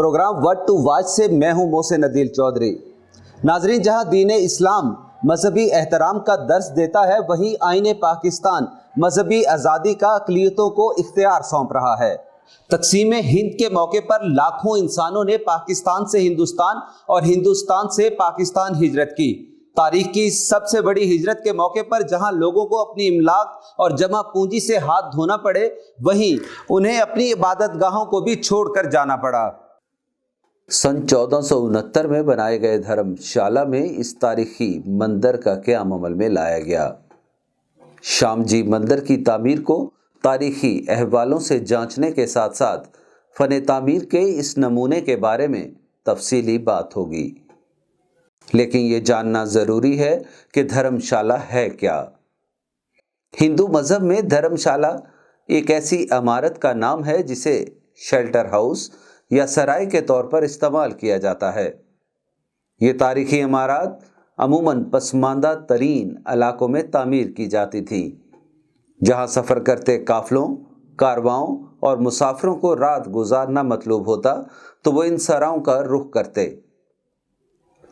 Programme word to watch से मैं हूं मोहसिन अदील चौधरी। नाजरीन, जहां दीन इस्लाम मजहबी एहतराम का दर्स देता है, वहीं आईन पाकिस्तान मजहबी आज़ादी का अक़लियतों को इख्तियार सौंप रहा है। तक़सीम हिंद के मौके पर लाखों इंसानों ने पाकिस्तान से हिंदुस्तान और हिंदुस्तान से पाकिस्तान हिजरत की। तारीख की सबसे बड़ी हिजरत के मौके पर जहां लोगों को अपनी इमलाक और जमा पूंजी से हाथ धोना पड़े, वहीं उन्हें अपनी इबादत गाहों को भी छोड़कर जाना पड़ा। सन 1469 में बनाए गए धर्मशाला में इस तारीखी मंदिर का क़याम अमल में लाया गया। शामजी मंदिर की तामीर को तारीखी अहवालों से जांचने के साथ साथ फ़न तामीर के इस नमूने के बारे में तफसीली बात होगी, लेकिन ये जानना ज़रूरी है कि धर्मशाला है क्या। हिंदू मज़हब में धर्मशाला एक ऐसी इमारत का नाम है जिसे शेल्टर हाउस या सराय के तौर पर इस्तेमाल किया जाता है। ये तारीखी इमारत अमूमन पसमानदा तरीन इलाकों में तामीर की जाती थी, जहाँ सफ़र करते काफ़िलों, कारवाओं और मुसाफिरों को रात गुजारना मतलूब होता तो वो इन सरायों का रुख करते।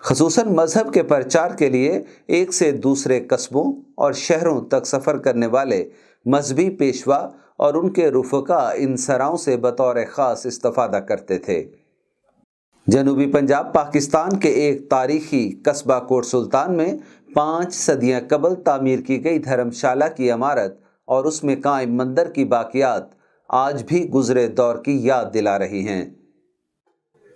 ख़ुसूसन मज़हब के प्रचार के लिए एक से दूसरे कस्बों और शहरों तक सफ़र करने वाले मजहबी पेशवा और उनके रुफ़का इन सरायों से बतौर ख़ास इस्तिफ़ादा करते थे। जनूबी पंजाब पाकिस्तान के एक तारीखी कस्बा कोट सुल्तान में 5 सदियाँ कबल तामीर की गई धर्मशाला की इमारत और उसमें कायम मंदिर की बाक़ियात आज भी गुज़रे दौर की याद दिला रही हैं।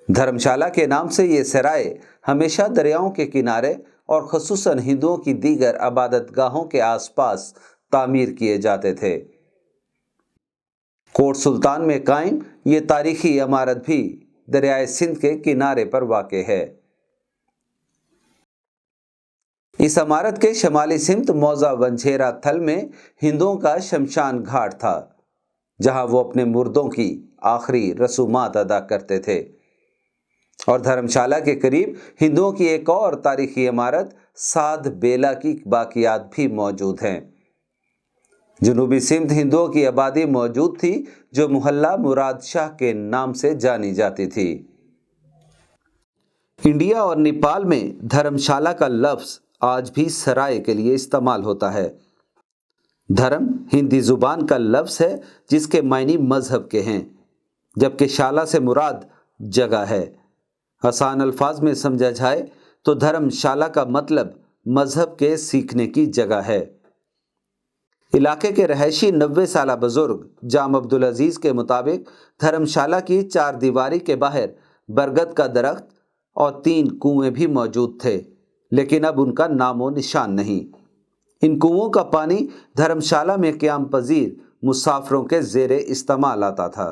धर्मशाला के नाम से ये सराय हमेशा दरियाओं के किनारे और ख़ुसूसन हिंदुओं की दीगर इबादत गाहों के आसपास तामीर किए जाते थे। कोट सुल्तान में कायम ये तारीखी इमारत भी दरियाए सिंध के किनारे पर वाक़े है। इस इमारत के शमाली सिमत मौजा वंझेरा थल में हिंदुओं का शमशान घाट था, जहां वो अपने मुर्दों की आखिरी रसूमात अदा करते थे। और धर्मशाला के करीब हिंदुओं की एक और तारीखी इमारत साध बेला की बाक़ियात भी मौजूद हैं। जनूबी सिंध हिंदुओं की आबादी मौजूद थी, जो मोहल्ला मुराद शाह के नाम से जानी जाती थी। इंडिया और नेपाल में धर्मशाला का लफ्ज़ आज भी सराय के लिए इस्तेमाल होता है। धर्म हिंदी ज़ुबान का लफ्ज़ है जिसके मायने मज़हब के हैं, जबकि शाला से मुराद जगह है। आसान अल्फाज में समझा जाए तो धर्मशाला का मतलब मज़हब के सीखने की जगह है। इलाके के रहायशी 90 साला बुजुर्ग जाम अब्दुल अजीज़ के मुताबिक धर्मशाला की 4 दीवारी के बाहर बरगद का दरख्त और 3 कुएं भी मौजूद थे, लेकिन अब उनका नामो निशान नहीं। इन कुओं का पानी धर्मशाला में क़याम पजीर मुसाफिरों के ज़ेरे इस्तेमाल आता था।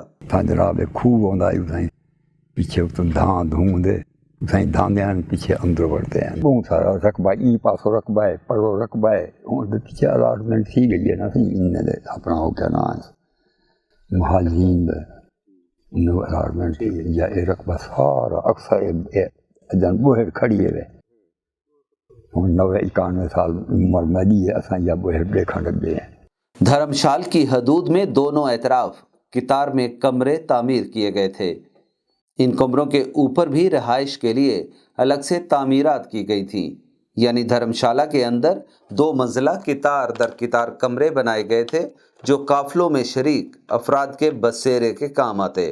पीछे तो धां धूंदे धांदे पीछे अंदर बढ़ते हैं। बहुत सारा रकबा ई पासो रकबा है, परो रकबा है, और पीछे अलाटमेंट थी गई है ना, इन्हें अपना हो क्या ना महाजीन अलाटमेंट थी या ये रकबा सारा अक्सर जन बोहर खड़ी है। 91 साल उम्र मरी है, असा या बोहर देखा लगे हैं। धर्मशाल की हदूद में दोनों एतराफ कितार में कमरे तामीर किए गए थे। इन कमरों के ऊपर भी रहाइश के लिए अलग से तामीरात की गई थी, यानी धर्मशाला के अंदर 2 मंजिला कितार दर कितार कमरे बनाए गए थे, जो काफिलों में शरीक अफराद के बसेरे के काम आते।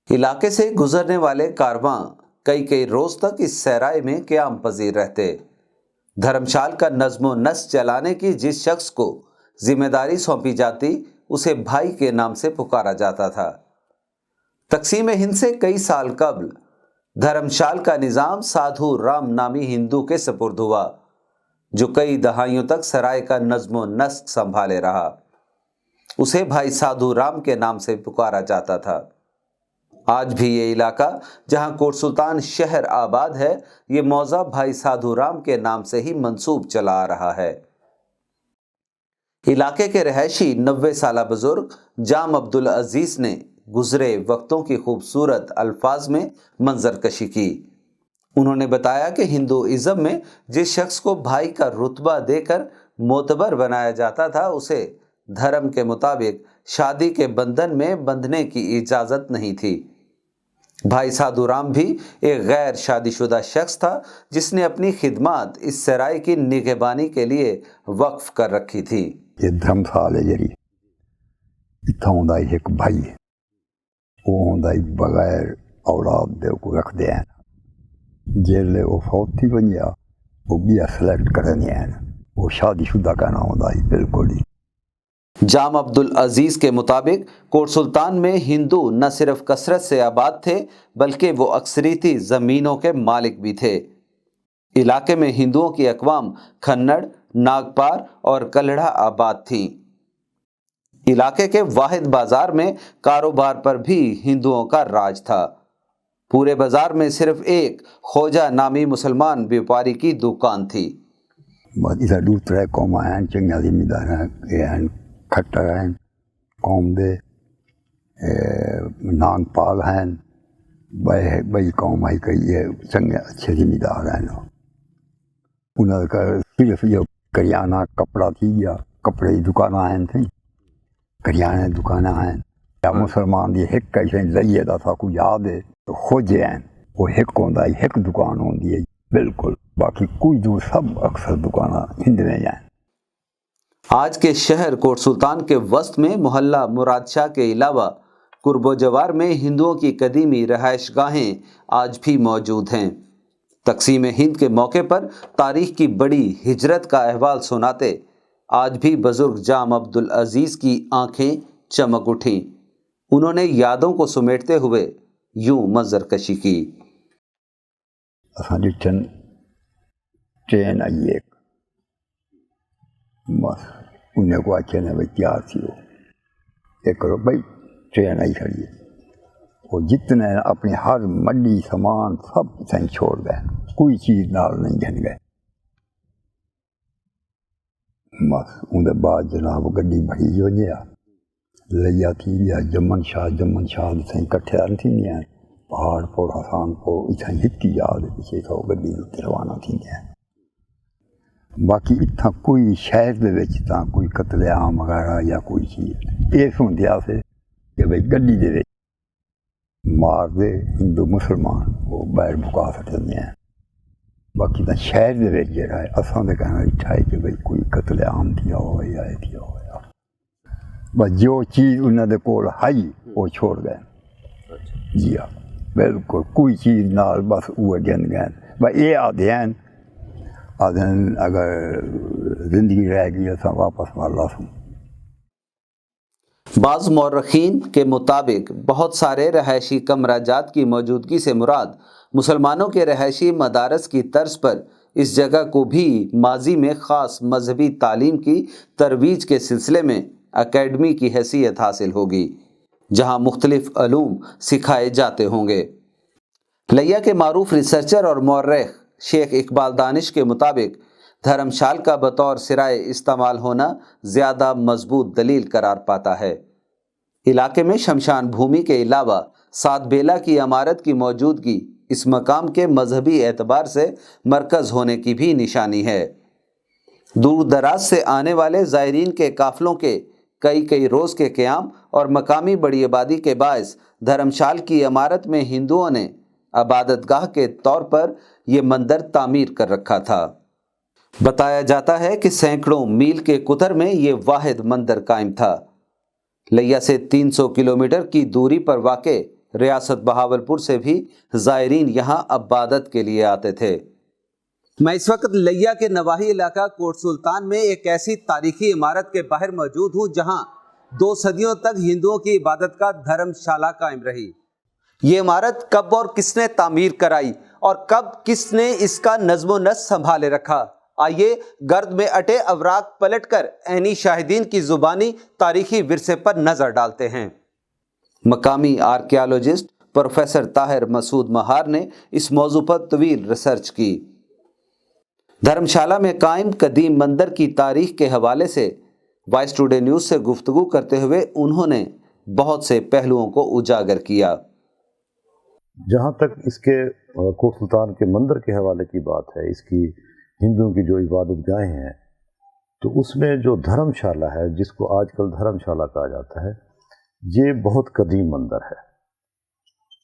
इलाके से गुजरने वाले कारवां कई रोज तक इस सराय में क़याम पजीर रहते। धर्मशाल का नज़्मो नस्क चलाने की जिस शख्स को जिम्मेदारी सौंपी जाती, उसे भाई के नाम से पुकारा जाता था। तक़सीम हिंद से कई साल कबल धर्मशाल का निज़ाम साधु राम नामी हिंदू के सपुर्द हुआ, जो कई दहाइयों तक सराय का नज़्मो नस्क संभाले रहा। उसे भाई साधु राम के नाम से पुकारा जाता था। आज भी ये इलाका जहां कोट सुल्तान शहर आबाद है, ये मौज़ा भाई साधु राम के नाम से ही मंसूब चला आ रहा है। इलाके के रहायशी 90 साला बुजुर्ग जाम अब्दुल अजीज़ ने गुजरे वक्तों की खूबसूरत अल्फाज में मंजर कशी की। उन्होंने बताया कि हिंदुइज़्म में जिस शख्स को भाई का रुतबा देकर मोतबर बनाया जाता था, उसे धर्म के मुताबिक शादी के बंधन में बंधने की इजाज़त नहीं थी। भाई साधु राम भी एक गैर शादीशुदा शख्स था जिसने अपनी खिदमत इस सराय की निगहबानी के लिए वक्फ कर रखी थी। ये धर्मशाला है जी, इतना होंदा एक भाई, वो होंदा बगैर औलाद दे को रख दे हैं, जेले वो फौत थी बनिया वो भी सेलेक्ट करने हैं, वो शादीशुदा कहना होंदा बिल्कुल ही। जाम अब्दुल अजीज के मुताबिक कोट सुल्तान में हिंदू न सिर्फ कसरत से आबाद थे बल्कि वो अक्सरीती ज़मीनों के मालिक भी थे। इलाके में हिंदुओं की अक़वाम खन्नड़, नागपार और कल्हड़ा आबाद थीं। इलाके के वाहिद बाजार में कारोबार पर भी हिंदुओं का राज था। पूरे बाजार में सिर्फ एक खोजा नामी मुसलमान व्यापारी की दुकान थी। इधर दूसरे कौम हैं, चंगा जिम्मेदार हैं, खट्टर हैं, कौम दे नागपाल हैं, बई कौम आई कही है, चंगे अच्छे जिम्मेदार हैं। उन्होंने सिर्फ ये करियाना कपड़ा थी गया, कपड़े की दुकान हैं थी, करियाने दुकान हैं, या मुसलमान दी हिक कैसे लइए दा था कोई याद है तो खोजे हैं, वो हिक होंदा हिक दुकान होंदी है बिल्कुल, बाकी कोई दूर सब अक्सर दुकाना हिंद में हैं। आज के शहर कोट सुल्तान के वस्त में मोहल्ला मुराद शाह के अलावा कुर्बो जवार में हिंदुओं की कदीमी रहायश गाहें आज भी मौजूद हैं। तकसीम हिंद के मौके पर तारीख की बड़ी हिजरत का अहवाल सुनाते आज भी बुजुर्ग जाम अब्दुल अजीज की आंखें चमक उठीं। उन्होंने यादों को समेटते हुए यूं मंजर कशी की। ट्रेन आई एक, बस उन्हें को अच्छे ने भाई तैयार थी वो, ये करो भाई ट्रेन आई खड़ी है, वो जितने अपने हर मड्डी सामान सब सही छोड़ गए, कोई चीज़ नाल नहीं घन गए। बस उनके बाद जनाब गड्डी भरी जो लिया थी या जमन शाह सही कट्ठे थी नहीं, पहाड़पुर हसानपुर इतना हिकी याद पिछे तो गड्डी रवाना थी। बाकी इतना कोई शहर दे विच तां कोई कतलेआम वगैरह या कोई चीज़ ये सुनते से कि भाई गड्डी दे विच मार दे हिंदू मुसलमान वो बाहर मुका सकते हैं। बाकी तो शहर दे विच जेह्ड़ा है असां दे कहना इच्छा है कि भाई कोई कतलेआम थिया हो या ये थिया हो, बस जो चीज़ उन्होंने कोल हाई वो छोड़ गए। जी हाँ बिल्कुल कोई चीज़ नाल बस वो गिन गए। बस ये आदे अगर जिंदगी रह गई असां वापस वाला सूं। बाज़ मौरखीन के मुताबिक बहुत सारे रहायशी कमराजात की मौजूदगी से मुराद मुसलमानों के रहायशी मदारस की तर्ज पर इस जगह को भी माजी में ख़ास मजहबी तालीम की तरवीज के सिलसिले में अकेडमी की हैसियत हासिल होगी, जहाँ मुख्तलिफ अलूम सिखाए जाते होंगे। लिया के मारूफ रिसर्चर और मौर्रख शेख इकबाल दानिश के मुताबिक धर्मशाल का बतौर सिराए इस्तेमाल होना ज़्यादा मजबूत दलील करार पाता है। इलाके में शमशान भूमि के अलावा सात बेला की इमारत की मौजूदगी इस मकाम के मजहबी एतबार से मरकज़ होने की भी निशानी है। दूर दराज से आने वाले ज़ायरीन के काफ़िलों के कई रोज़ के क़याम और मकामी बड़ी आबादी के बायस धर्मशाल की इमारत में हिंदुओं ने अबादतगाह के तौर पर यह मंदिर तामीर कर रखा था। बताया जाता है कि सैकड़ों मील के कुतर में ये वाहिद मंदिर कायम था। लिया से 300 किलोमीटर की दूरी पर वाक़े रियासत बहावलपुर से भी ज़ायरीन यहाँ अबादत के लिए आते थे। मैं इस वक्त लिया के नवाही इलाका कोट सुल्तान में एक ऐसी तारीखी इमारत के बाहर मौजूद हूँ जहाँ 2 सदियों तक हिंदुओं की इबादत का धर्मशाला कायम रही। ये इमारत कब और किसने तामीर कराई और कब किसने इसका नज़्मो नस्क़ संभाले रखा, आइए गर्द में अटे अवराक पलटकर ऐनी शाहिदीन की ज़ुबानी तारीखी विरसे पर नज़र डालते हैं। मकामी आर्कियोलॉजिस्ट प्रोफेसर ताहिर मसूद महार ने इस मौजू पर तवील रिसर्च की। धर्मशाला में कायम कदीम मंदिर की तारीख के हवाले से वॉइस टुडे न्यूज़ से गुफ्तगू करते हुए उन्होंने बहुत से पहलुओं को उजागर किया। जहाँ तक इसके कोट सुल्तान के मंदिर के हवाले की बात है, इसकी हिंदुओं की जो इबादत गाहें हैं, तो उसमें जो धर्मशाला है जिसको आजकल धर्मशाला कहा जाता है, ये बहुत कदीम मंदिर है।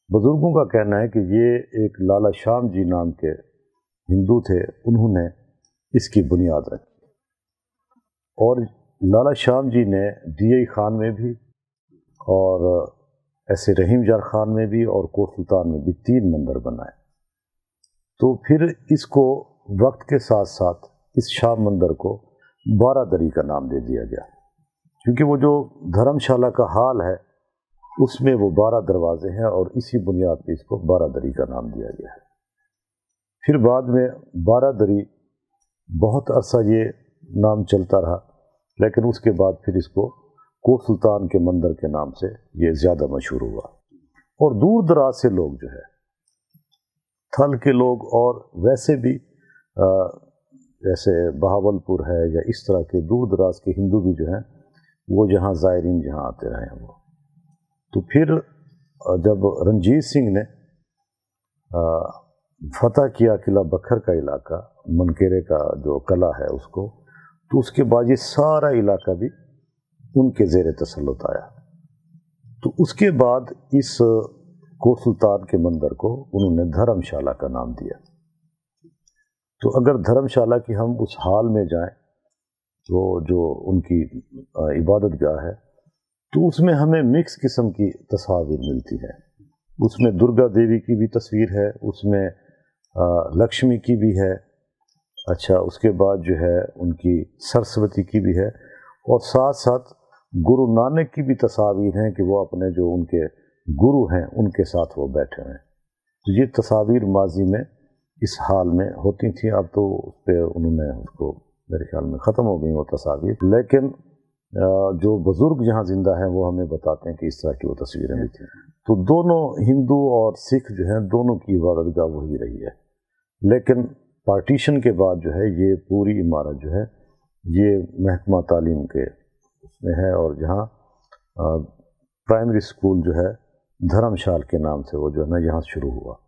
बुजुर्गों का कहना है कि ये एक लाला शाम जी नाम के हिंदू थे, उन्होंने इसकी बुनियाद रखी। और लाला शाम जी ने DI खान में भी और ऐसे रहीम जार खान में भी और कोट सुल्तान में भी 3 मंदिर बनाए। तो फिर इसको वक्त के साथ साथ इस शाम मंदिर को बारादरी का नाम दे दिया गया, क्योंकि वो जो धर्मशाला का हाल है उसमें वो 12 दरवाजे हैं और इसी बुनियाद पे इसको बारादरी का नाम दिया गया है। फिर बाद में बारादरी बहुत अरसा ये नाम चलता रहा, लेकिन उसके बाद फिर इसको कोट सुल्तान के मंदिर के नाम से ये ज़्यादा मशहूर हुआ। और दूर दराज से लोग जो है, थल के लोग और वैसे भी जैसे बहावलपुर है या इस तरह के दूर दराज के हिंदू भी जो हैं वो यहाँ ज़ायरीन जहाँ आते रहे हैं वो। तो फिर जब रंजीत सिंह ने फतह किया किला बखर का इलाका, मनकेरे का जो कला है उसको, तो उसके बाद ये सारा इलाका भी उनके ज़ेर तसल्लुत आया। तो उसके बाद इस कोट सुल्तान के मंदिर को उन्होंने धर्मशाला का नाम दिया। तो अगर धर्मशाला की हम उस हाल में जाएं, तो जो उनकी इबादत गाह है, तो उसमें हमें मिक्स किस्म की तस्वीर मिलती है। उसमें दुर्गा देवी की भी तस्वीर है, उसमें लक्ष्मी की भी है, अच्छा उसके बाद जो है उनकी सरस्वती की भी है, और साथ साथ गुरु नानक की भी तस्वीर हैं कि वो अपने जो उनके गुरु हैं उनके साथ वो बैठे हैं। तो ये तस्वीर माजी में इस हाल में होती थी, अब तो उस पर उन्होंने उसको मेरे ख्याल में ख़त्म हो गई वो तस्वीर, लेकिन जो बुज़ुर्ग जहाँ ज़िंदा हैं वो हमें बताते हैं कि इस तरह की वो तस्वीरें भी थी। तो दोनों हिंदू और सिख जो हैं दोनों की इबादत गाह वही रही है, लेकिन पार्टीशन के बाद जो है ये पूरी इमारत जो है ये महकमा तालीम के उसमें है, और जहाँ प्राइमरी स्कूल जो है धर्मशाल के नाम से वो जो है ना यहाँ शुरू हुआ।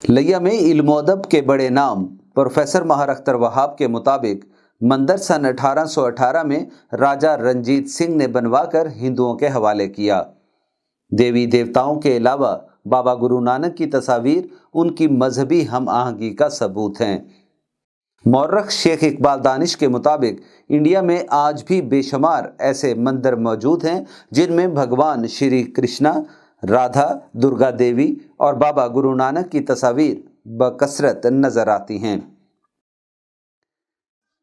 लिया में इल्म अदब के बड़े नाम प्रोफेसर महार अख्तर वहाब के मुताबिक मंदिर सन 1818 में राजा रंजीत सिंह ने बनवाकर हिंदुओं के हवाले किया। देवी देवताओं के अलावा बाबा गुरु नानक की तस्वीर उनकी मजहबी हम आहंगी का सबूत हैं। मौर्रख शेख इकबाल दानिश के मुताबिक इंडिया में आज भी बेशुमार ऐसे मंदिर मौजूद हैं जिनमें भगवान श्री कृष्णा, राधा, दुर्गा देवी और बाबा गुरु नानक की तस्वीर बकसरत नजर आती हैं।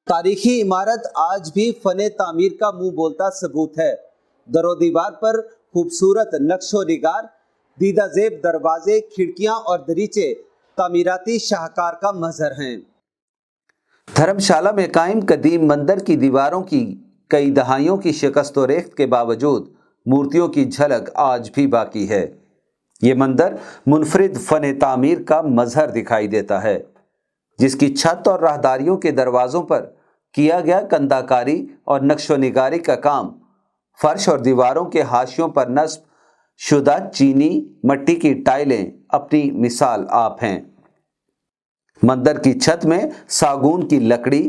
तारीखी इमारत आज भी फने तामीर का मुंह बोलता सबूत है। दरो दीवार पर खूबसूरत नक्शो निगार, दीदा जेब दरवाजे, खिड़कियां और दरीचे तामीराती शाहकार का मजहर हैं। धर्मशाला में कायम कदीम मंदिर की दीवारों की कई दहाइयों की शिकस्त और रेख्त के बावजूद मूर्तियों की झलक आज भी बाकी है। ये मंदिर मुनफरिद फन तामीर का मजहर दिखाई देता है, जिसकी छत और राहदारियों के दरवाज़ों पर किया गया कंदाकारी और नक्शो निगारी का काम, फर्श और दीवारों के हाशियों पर नस्ब शुदा चीनी मट्टी की टाइलें अपनी मिसाल आप हैं। मंदिर की छत में सागून की लकड़ी,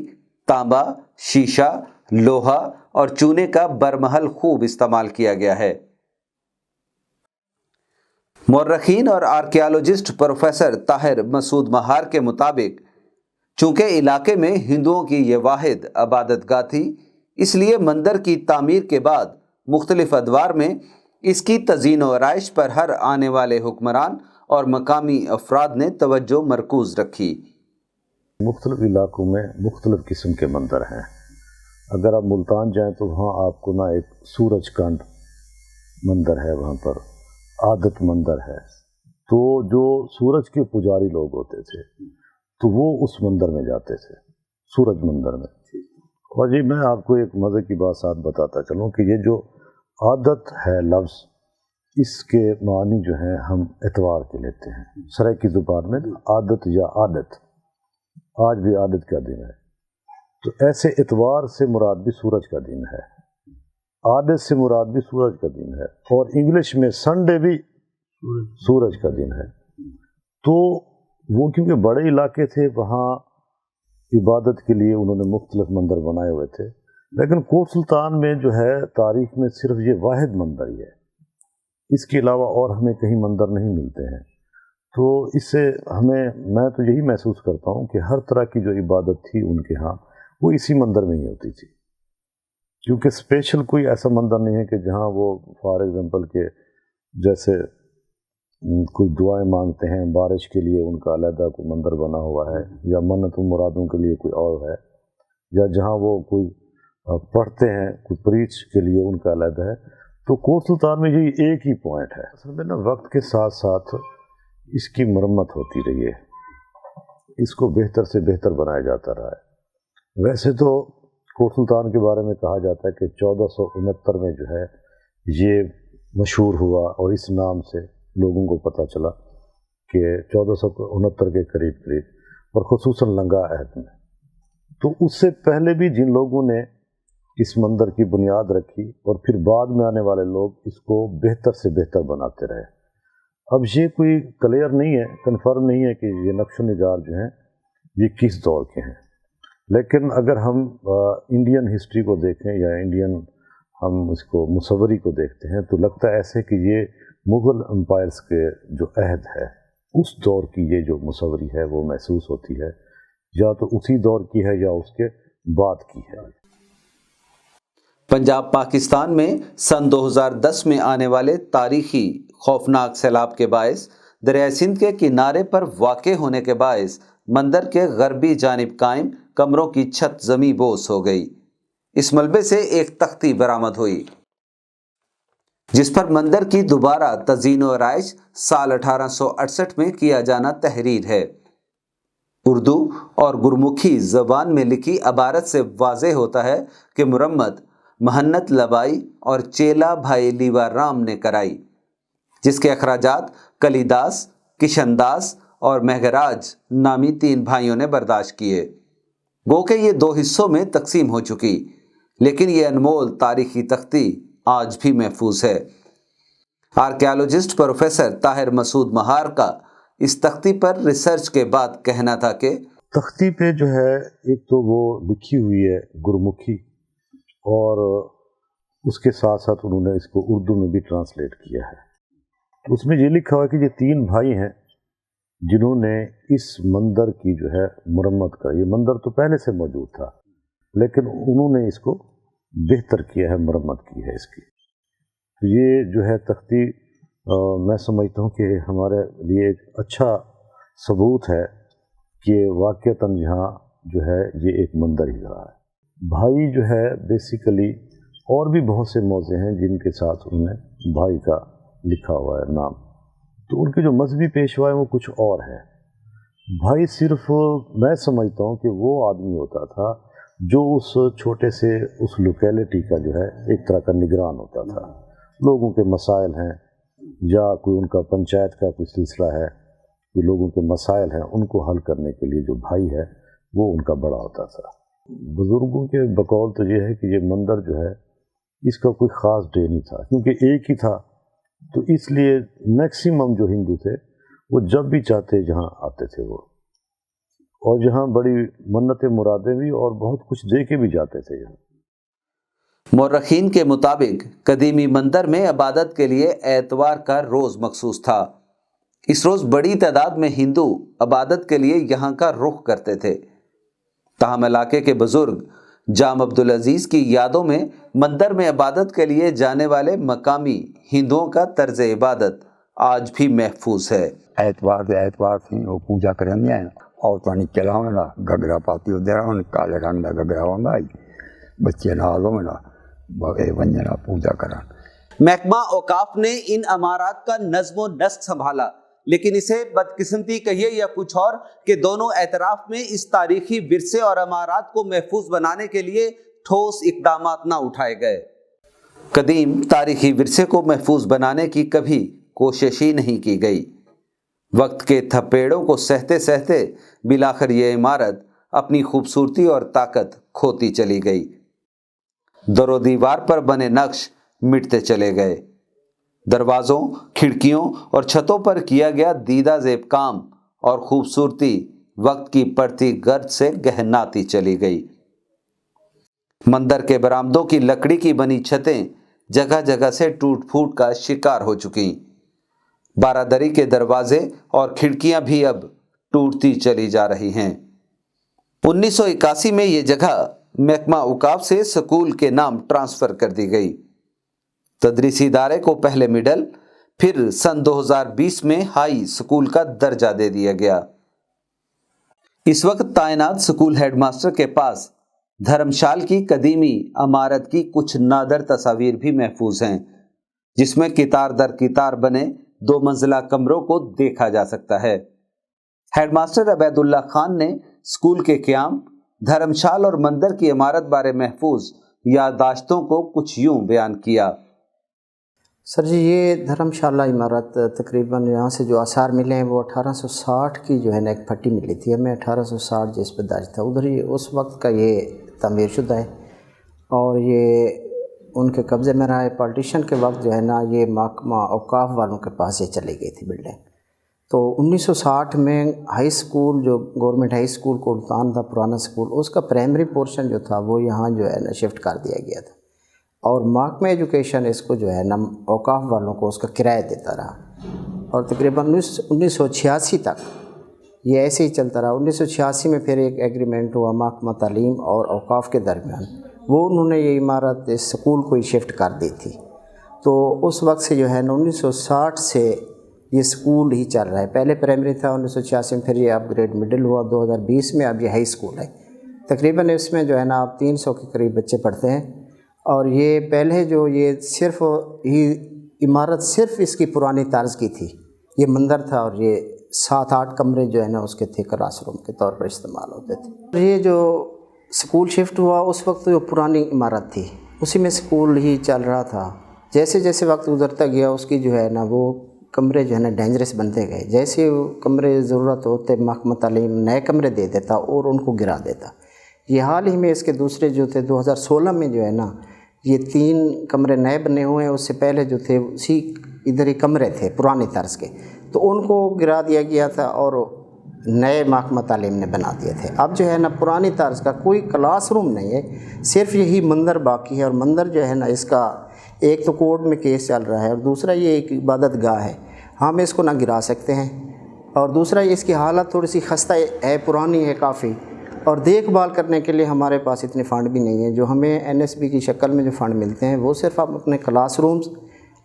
तांबा, शीशा, लोहा और चूने का बरमहल खूब इस्तेमाल किया गया है। मौर्रखीन और आर्कियोलॉजिस्ट प्रोफेसर ताहिर मसूद महार के मुताबिक चूंकि इलाके में हिंदुओं की ये वाहिद इबादतगाह थी, इसलिए मंदिर की तामीर के बाद मुख्तलिफ अदवार में इसकी तज़ीन और आराइश पर हर आने वाले हुक्मरान और मकामी अफराद ने तवज्जो मरकूज़ रखी। मुख्तलिफ इलाकों में मुख्तलिफ किस्म के मंदिर हैं। अगर आप मुल्तान जाएं तो वहाँ आपको ना एक सूरज कांड मंदिर है, वहाँ पर आदत मंदिर है। तो जो सूरज के पुजारी लोग होते थे तो वो उस मंदिर में जाते थे, सूरज मंदिर में। और जी मैं आपको एक मज़े की बात साथ बताता चलूँ कि ये जो आदत है लफ्ज़, इसके मानी जो हैं हम एतवार के लेते हैं। सराइकी ज़ुबान में आदत या आदत, आज भी आदत का दिन है, तो ऐसे एतवार से मुराद भी सूरज का दिन है, आदत से मुराद भी सूरज का दिन है, और इंग्लिश में संडे भी सूरज का दिन है। तो वो क्योंकि बड़े इलाके थे, वहाँ इबादत के लिए उन्होंने मुख्तलिफ मंदिर बनाए हुए थे, लेकिन कोट सुल्तान में जो है तारीख में सिर्फ ये वाहिद मंदिर ही है। इसके अलावा और हमें कहीं मंदिर नहीं मिलते हैं। तो इससे मैं तो यही महसूस करता हूँ कि हर तरह की जो इबादत थी उनके यहाँ वो इसी मंदिर में ही होती थी, क्योंकि स्पेशल कोई ऐसा मंदिर नहीं है कि जहाँ वो फॉर एग्जांपल के जैसे कोई दुआएं मांगते हैं बारिश के लिए उनका अलहदा कोई मंदिर बना हुआ है, या मन्नत मुरादों के लिए कोई और है, या जहाँ वो कोई पढ़ते हैं कोई प्रीच के लिए उनका अलहदा है। तो कोट सुल्तान में यही एक ही पॉइंट है। असल में ना वक्त के साथ साथ इसकी मरम्मत होती रही है, इसको बेहतर से बेहतर बनाया जाता रहा है। वैसे तो कोट सुल्तान के बारे में कहा जाता है कि 1469 में जो है ये मशहूर हुआ और इस नाम से लोगों को पता चला कि 1469 के करीब और खुसूसन लंगा अहद में। तो उससे पहले भी जिन लोगों ने इस मंदिर की बुनियाद रखी और फिर बाद में आने वाले लोग इसको बेहतर से बेहतर बनाते रहे। अब ये कोई क्लियर नहीं है, कन्फर्म नहीं है कि ये नक्श निगार जो हैं ये किस दौर के हैं, लेकिन अगर हम इंडियन हिस्ट्री को देखें या इंडियन हम इसको मुसव्वरी को देखते हैं तो लगता है ऐसे कि ये मुग़ल एम्पायर्स के जो अहद है उस दौर की ये जो मुसव्वरी है वो महसूस होती है, या तो उसी दौर की है या उसके बाद की है। पंजाब पाकिस्तान में सन 2010 में आने वाले तारीखी खौफनाक सैलाब के बायस दरिया सिंध के किनारे पर वाक़े होने के बायस मंदिर के गरबी जानिब कायम कमरों की छत ज़मी बोस हो गई। इस मलबे से एक तख्ती बरामद हुई जिस पर मंदिर की दोबारा तज़ीन व आराइश साल 1868 में किया जाना तहरीर है। उर्दू और गुरमुखी ज़बान में लिखी अबारत से वाज़ेह होता है कि मुरम्मत महन्नत लबाई और चेला भाई लीवा राम ने कराई, जिसके अखराजात कलीदास, किशनदास और मेघराज नामी 3 भाइयों ने बर्दाश्त किए। गो के ये 2 हिस्सों में तकसीम हो चुकी, लेकिन ये अनमोल तारीखी तख्ती आज भी महफूज है। आर्कियोलॉजिस्ट प्रोफेसर ताहिर मसूद महार का इस तख्ती पर रिसर्च के बाद कहना था कि तख्ती पे जो है एक तो वो लिखी हुई है गुरमुखी और उसके साथ साथ उन्होंने इसको उर्दू में भी ट्रांसलेट किया है। तो उसमें ये लिखा हुआ है कि ये 3 भाई हैं जिन्होंने इस मंदिर की जो है मुरम्मत का, ये मंदिर तो पहले से मौजूद था लेकिन उन्होंने इसको बेहतर किया है, मुरम्मत की है इसकी। तो ये जो है तख्ती मैं समझता हूँ कि हमारे लिए एक अच्छा सबूत है कि वाक़तन यहाँ जो है ये एक मंदिर ही रहा है। भाई जो है बेसिकली और भी बहुत से मौज़े हैं जिनके साथ उन्होंने भाई का लिखा हुआ है नाम, तो उनके जो मजहबी पेशवा है वो कुछ और है। भाई सिर्फ मैं समझता हूँ कि वो आदमी होता था जो उस छोटे से उस लोकेलिटी का जो है एक तरह का निगरान होता था। लोगों के मसाइल हैं या कोई उनका पंचायत का कोई सिलसिला है, कोई लोगों के मसाइल हैं, उनको हल करने के लिए जो भाई है वो उनका बड़ा होता था। बुज़ुर्गों के बकौल तो ये है कि ये मंदिर जो है इसका कोई ख़ास डे नहीं था, क्योंकि एक ही था, तो इसलिए मैक्सिमम जो हिंदू थे वो जब भी चाहते जहाँ आते थे वो, और जहाँ बड़ी मन्नतें मुरादें भी और बहुत कुछ दे के भी जाते थे यहाँ। मौरखीन के मुताबिक कदीमी मंदिर में इबादत के लिए एतवार का रोज़ मखसूस था। इस रोज़ बड़ी तादाद में हिंदू इबादत के लिए यहाँ का रुख करते थे। ताहम इलाके के बुजुर्ग जाम अब्दुल अजीज़ की यादों में मंदिर में इबादत के लिए जाने वाले मकामी हिंदुओं का तर्ज इबादत आज भी महफूज है। एतवार थी वो पूजा करनी है और तो निकला होना गगरा पाती होते काले रंग का गगरा होंगे बच्चे नाल होना वंजना पूजा करा। महकमा औकाफ ने इन अमारात का नज़्म नस्क संभाला, लेकिन इसे बदकिस्मती कहिए या कुछ और कि दोनों एतराफ में इस तारीखी विरसे और अमारात को महफूज बनाने के लिए ठोस इकदामात ना उठाए गए। कदीम तारीखी विरसे को महफूज बनाने की कभी कोशिश ही नहीं की गई। वक्त के थपेड़ों को सहते सहते बिलाखिर ये इमारत अपनी खूबसूरती और ताकत खोती चली गई। दरो दीवार पर बने नक्श मिटते चले गए। दरवाज़ों, खिड़कियों और छतों पर किया गया दीदा ज़ेब काम और खूबसूरती वक्त की पड़ती गर्द से गहनाती चली गई। मंदिर के बरामदों की लकड़ी की बनी छतें जगह जगह से टूट फूट का शिकार हो चुकी। बारादरी के दरवाजे और खिड़कियां भी अब टूटती चली जा रही हैं। 1981 में ये जगह महकमा औकाफ से स्कूल के नाम ट्रांसफर कर दी गई। तदरीसी इदारे को पहले मिडल, फिर सन 2020 में हाई स्कूल का दर्जा दे दिया गया। इस वक्त तैनात स्कूल हेडमास्टर के पास धर्मशाल की कदीमी इमारत की कुछ नादर तस्वीर भी महफूज हैं, जिसमें कितार दर कितार बने 2 मंजिला कमरों को देखा जा सकता है। हेडमास्टर अबैदुल्ला खान ने स्कूल के क़याम, धर्मशाल और मंदिर की इमारत बारे महफूज याददाश्तों को कुछ यूं बयान किया। सर जी, ये धर्मशाला इमारत तकरीबन यहाँ से जो आसार मिले हैं वो 1860 की जो है ना एक फट्टी मिली थी हमें। 1860 जिस पर दर्ज था उधर ही उस वक्त का ये तामीर शुदा है और ये उनके कब्ज़े में रहा है। पार्टीशन के वक्त जो है ना ये महकमा औकाफ वालों के पास ये चली गई थी बिल्डिंग। तो 1960 में हाई स्कूल, जो गवर्नमेंट हाई स्कूल कोल्तान था पुराना स्कूल, उसका प्राइमरी पोर्शन जो था वो यहाँ जो है ना शिफ्ट कर दिया गया था और महकमा एजुकेशन इसको जो है ना औकाफ वालों को उसका किराया देता रहा और तकरीबन 1986 तक ये ऐसे ही चलता रहा। 1986 में फिर एक एग्रीमेंट हुआ महकमा तालीम और औकाफ के दरमियान, वो उन्होंने ये इमारत इस स्कूल को ही शिफ्ट कर दी थी। तो उस वक्त से जो है ना 1960 से ये स्कूल ही चल रहा है। पहले प्राइमरी था 1986 में, फिर ये अपग्रेड मिडिल हुआ 2020 में, अब ये हाई स्कूल है। तकरीबन इसमें जो है ना अब 300 के करीब बच्चे पढ़ते हैं और ये पहले जो ये सिर्फ ही इमारत सिर्फ इसकी पुरानी तर्ज की थी, ये मंदिर था और ये 7-8 कमरे जो है ना उसके थे क्लासरूम के तौर पर इस्तेमाल होते थे। ये जो स्कूल शिफ्ट हुआ उस वक्त जो पुरानी इमारत थी उसी में स्कूल ही चल रहा था। जैसे जैसे वक्त गुजरता गया उसकी जो है ना वो कमरे जो है ना डेंजरस बनते गए। जैसे कमरे ज़रूरत होते महकमा तालीम नए कमरे दे देता और उनको गिरा देता। ये हाल ही में इसके दूसरे जो थे 2016 में जो है ना ये 3 कमरे नए बने हुए हैं। उससे पहले जो थे उसी इधर ही कमरे थे पुरानी तर्ज के, तो उनको गिरा दिया गया था और नए महकमा तालीम ने बना दिए थे। अब जो है ना पुरानी तर्ज का कोई क्लासरूम नहीं है, सिर्फ यही मंदिर बाकी है। और मंदिर जो है ना इसका एक तो कोर्ट में केस चल रहा है और दूसरा ये एक इबादत गाह है, हम इसको ना गिरा सकते हैं। और दूसरा ये इसकी हालत थोड़ी सी खस्ता है, पुरानी है काफ़ी, और देखभाल करने के लिए हमारे पास इतने फ़ंड भी नहीं है। जो हमें एनएसबी की शक्ल में जो फ़ंड मिलते हैं वो सिर्फ आप अपने क्लासरूम्स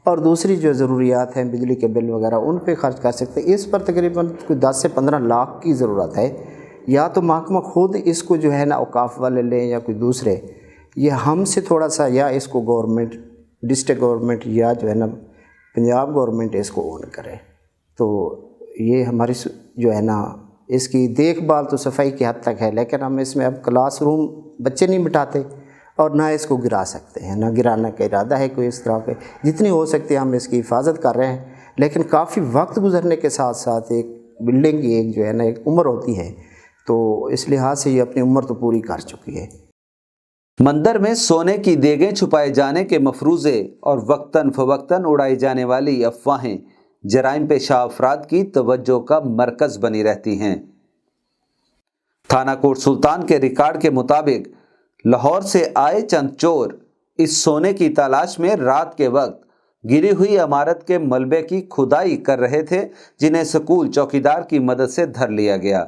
और दूसरी जो ज़रूरियात हैं बिजली के बिल वगैरह उन पे खर्च कर सकते हैं। इस पर तकरीबन कोई 10 से 15 लाख की ज़रूरत है। या तो महकमा ख़ुद इसको जो है ना औकाफ वाले लें या कोई दूसरे, ये हमसे थोड़ा सा, या इसको गवर्नमेंट, डिस्ट्रिक्ट गवर्नमेंट या जो है ना पंजाब गवर्नमेंट इसको ओन करे। तो ये हमारी जो है ना इसकी देखभाल तो सफाई की हद तक है, लेकिन हम इसमें अब क्लासरूम बच्चे नहीं बिठाते और ना इसको गिरा सकते हैं, ना गिराने का इरादा है कोई इस तरह के। जितनी हो सकती है हम इसकी हिफाजत कर रहे हैं, लेकिन काफ़ी वक्त गुजरने के साथ साथ एक बिल्डिंग की एक जो है ना एक उम्र होती है, तो इस लिहाज से ये अपनी उम्र तो पूरी कर चुकी है। मंदिर में सोने की देगें छुपाए जाने के मफरूज़े और वक्तन फवक्तन उड़ाई जाने वाली अफवाहें जराइम पेशा अफराद की तवज्जो का मरकज़ बनी रहती हैं। थाना कोट सुल्तान के रिकॉर्ड के मुताबिक लाहौर से आए चंद चोर इस सोने की तलाश में रात के वक्त गिरी हुई इमारत के मलबे की खुदाई कर रहे थे, जिन्हें स्कूल चौकीदार की मदद से धर लिया गया।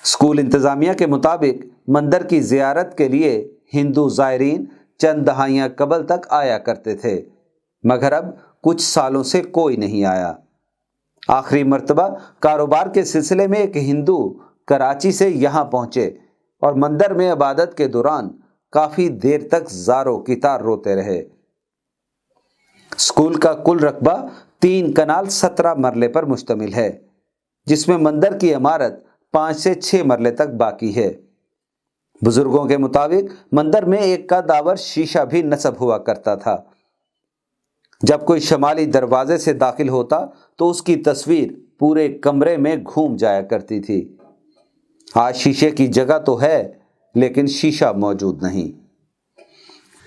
स्कूल इंतजामिया के मुताबिक मंदिर की जियारत के लिए हिंदू ज़ायरीन चंद दहाइयाँ कबल तक आया करते थे, मगर अब कुछ सालों से कोई नहीं आया। आखिरी मर्तबा कारोबार के सिलसिले में एक हिंदू कराची से यहाँ पहुँचे और मंदिर में इबादत के दौरान काफ़ी देर तक ज़ारो कितार रोते रहे। स्कूल का कुल रकबा 3 कनाल 17 मरले पर मुश्तमिल है, जिसमें मंदिर की इमारत 5 से 6 मरले तक बाकी है। बुजुर्गों के मुताबिक मंदिर में एक का दावर शीशा भी नस्ब हुआ करता था। जब कोई शमाली दरवाजे से दाखिल होता तो उसकी तस्वीर पूरे कमरे में घूम जाया करती थी। आज शीशे की जगह तो है, लेकिन शीशा मौजूद नहीं।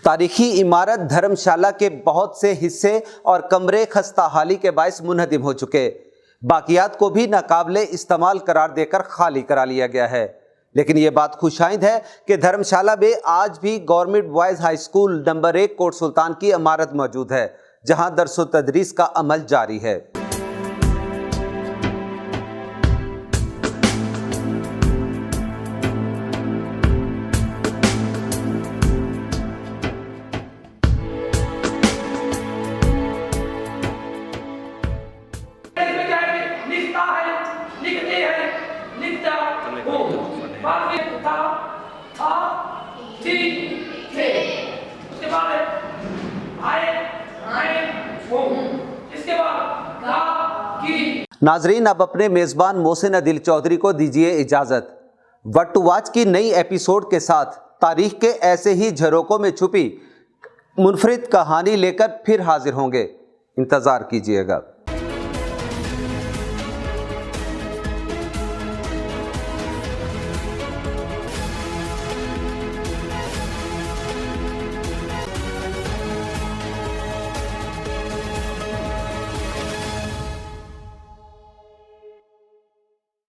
तारीखी इमारत धर्मशाला के बहुत से हिस्से और कमरे खस्ता हाली के बायस मुनहदिम हो चुके, बाकियात को भी नाकाबिले इस्तेमाल करार देकर खाली करा लिया गया है। لیکن یہ بات خوشائند ہے کہ دھرمشالہ میں آج بھی government boys high school number 1 کوٹ سلطان کی عمارت موجود ہے، جہاں درس و تدریس کا عمل جاری ہے۔ ناظرین، اب اپنے میزبان محسن عدیل چودھری کو دیجیے اجازت۔ وٹ ٹو واچ کی نئی ایپیسوڈ کے ساتھ تاریخ کے ایسے ہی جھروکوں میں چھپی منفرد کہانی لے کر پھر حاضر ہوں گے، انتظار کیجیے گا۔